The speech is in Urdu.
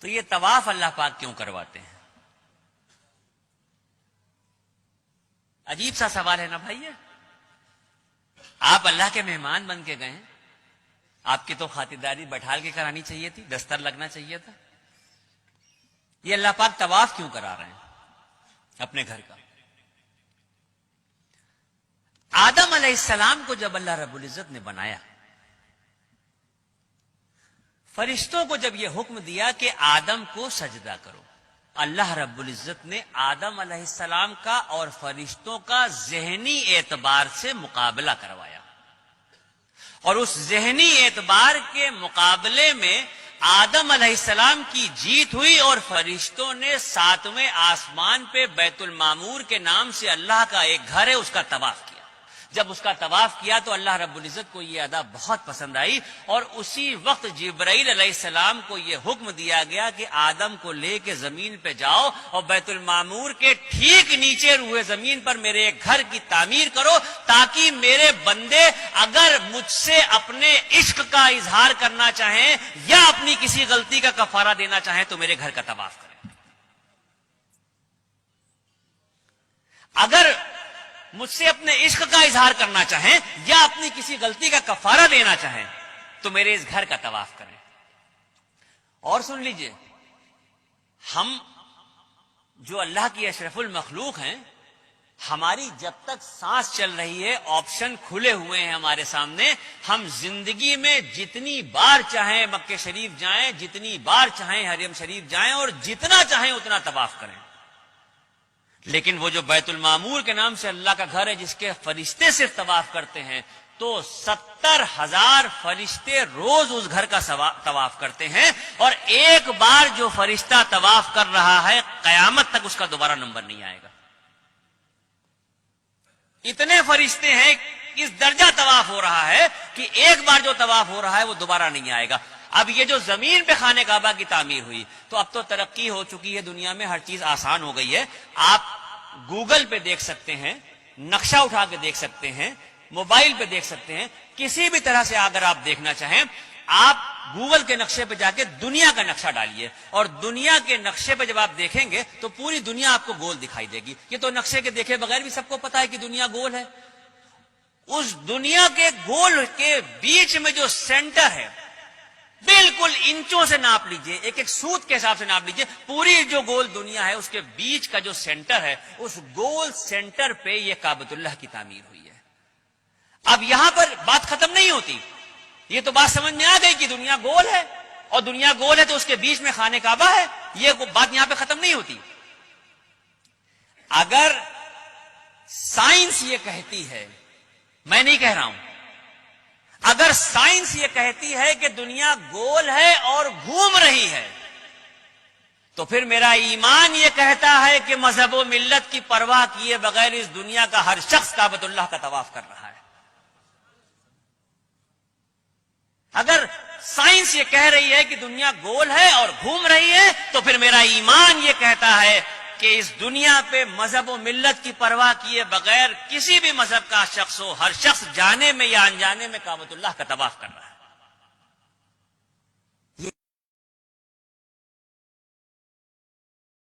تو یہ طواف اللہ پاک کیوں کرواتے ہیں؟ عجیب سا سوال ہے نا بھائی. آپ اللہ کے مہمان بن کے گئے ہیں، آپ کی تو خاطرداری بٹھال کے کرانی چاہیے تھی، دستر لگنا چاہیے تھا. یہ اللہ پاک طواف کیوں کرا رہے ہیں اپنے گھر کا؟ آدم علیہ السلام کو جب اللہ رب العزت نے بنایا، فرشتوں کو جب یہ حکم دیا کہ آدم کو سجدہ کرو، اللہ رب العزت نے آدم علیہ السلام کا اور فرشتوں کا ذہنی اعتبار سے مقابلہ کروایا، اور اس ذہنی اعتبار کے مقابلے میں آدم علیہ السلام کی جیت ہوئی، اور فرشتوں نے 7ویں آسمان پہ بیت المعمور کے نام سے اللہ کا ایک گھر ہے، اس کا طواف کیا. جب اس کا طواف کیا تو اللہ رب العزت کو یہ ادا بہت پسند آئی، اور اسی وقت جبرائیل علیہ السلام کو یہ حکم دیا گیا کہ آدم کو لے کے زمین پہ جاؤ اور بیت المعمور کے ٹھیک نیچے روئے زمین پر میرے ایک گھر کی تعمیر کرو، تاکہ میرے بندے اگر مجھ سے اپنے عشق کا اظہار کرنا چاہیں یا اپنی کسی غلطی کا کفارہ دینا چاہیں تو میرے گھر کا طواف کریں. اگر مجھ سے اپنے عشق کا اظہار کرنا چاہیں یا اپنی کسی غلطی کا کفارہ دینا چاہیں تو میرے اس گھر کا طواف کریں. اور سن لیجئے، ہم جو اللہ کی اشرف المخلوق ہیں، ہماری جب تک سانس چل رہی ہے آپشن کھلے ہوئے ہیں ہمارے سامنے. ہم زندگی میں جتنی بار چاہیں مکہ شریف جائیں، جتنی بار چاہیں حرم شریف جائیں، اور جتنا چاہیں اتنا طواف کریں. لیکن وہ جو بیت المعمور کے نام سے اللہ کا گھر ہے، جس کے فرشتے صرف طواف کرتے ہیں، تو 70,000 فرشتے روز اس گھر کا طواف کرتے ہیں، اور ایک بار جو فرشتہ طواف کر رہا ہے قیامت تک اس کا دوبارہ نمبر نہیں آئے گا. اتنے فرشتے ہیں، اس درجہ طواف ہو رہا ہے کہ ایک بار جو طواف ہو رہا ہے وہ دوبارہ نہیں آئے گا. اب یہ جو زمین پہ خانہ کعبہ کی تعمیر ہوئی، تو اب تو ترقی ہو چکی ہے دنیا میں، ہر چیز آسان ہو گئی ہے. آپ گوگل پہ دیکھ سکتے ہیں، نقشہ اٹھا کے دیکھ سکتے ہیں، موبائل پہ دیکھ سکتے ہیں، کسی بھی طرح سے اگر آپ دیکھنا چاہیں، آپ گوگل کے نقشے پہ جا کے دنیا کا نقشہ ڈالیے، اور دنیا کے نقشے پہ جب آپ دیکھیں گے تو پوری دنیا آپ کو گول دکھائی دے گی. یہ تو نقشے کے دیکھے بغیر بھی سب کو پتا ہے کہ دنیا گول ہے. اس دنیا کے گول کے بیچ میں جو سینٹر ہے، بالکل انچوں سے ناپ لیجئے، ایک ایک سوت کے حساب سے ناپ لیجئے، پوری جو گول دنیا ہے اس کے بیچ کا جو سینٹر ہے، اس گول سینٹر پہ یہ کعبۃ اللہ کی تعمیر ہوئی ہے. اب یہاں پر بات ختم نہیں ہوتی. یہ تو بات سمجھ میں آ گئی کہ دنیا گول ہے، اور دنیا گول ہے تو اس کے بیچ میں خانہ کعبہ ہے. یہ بات یہاں پہ ختم نہیں ہوتی. اگر سائنس یہ کہتی ہے، میں نہیں کہہ رہا ہوں، اگر سائنس یہ کہتی ہے کہ دنیا گول ہے اور گھوم رہی ہے، تو پھر میرا ایمان یہ کہتا ہے کہ مذہب و ملت کی پرواہ کیے بغیر اس دنیا کا ہر شخص کعبۃ اللہ کا طواف کر رہا ہے. اگر سائنس یہ کہہ رہی ہے کہ دنیا گول ہے اور گھوم رہی ہے، تو پھر میرا ایمان یہ کہتا ہے کہ اس دنیا پہ مذہب و ملت کی پرواہ کیے بغیر کسی بھی مذہب کا شخص ہو، ہر شخص جانے میں یا انجانے میں کعبۃ اللہ کا طواف کر رہا ہے.